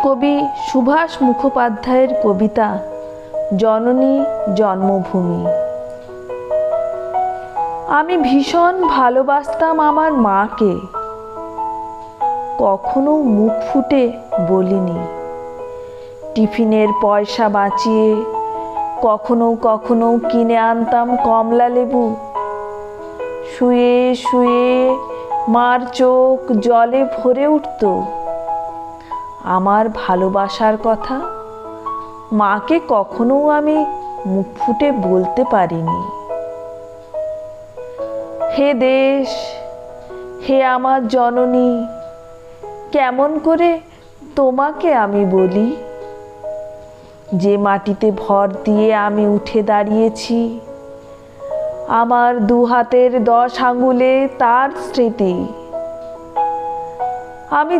কবি সুভাষ মুখোপাধ্যায়ের কবিতা জননী জন্মভূমি। আমি ভীষণ ভালোবাসতাম আমার মাকে, কখনো মুখ ফুটে বলিনি। টিফিনের পয়সা বাঁচিয়ে কখনো কখনো কিনে আনতাম কমলা লেবু। শুয়ে শুয়ে মার চোখ জলে ভরে উঠত। আমার ভালোবাসার কথা মাকে কখনো আমি মুখ ফুটে বলতে পারিনি। হে দেশ, হে আমার জননী, কেমন করে তোমাকে আমি বলি? যে মাটিতে ভর দিয়ে আমি উঠে দাঁড়িয়েছি, আমার দু হাতের 10 আঙ্গুলে তার স্মৃতি। আমি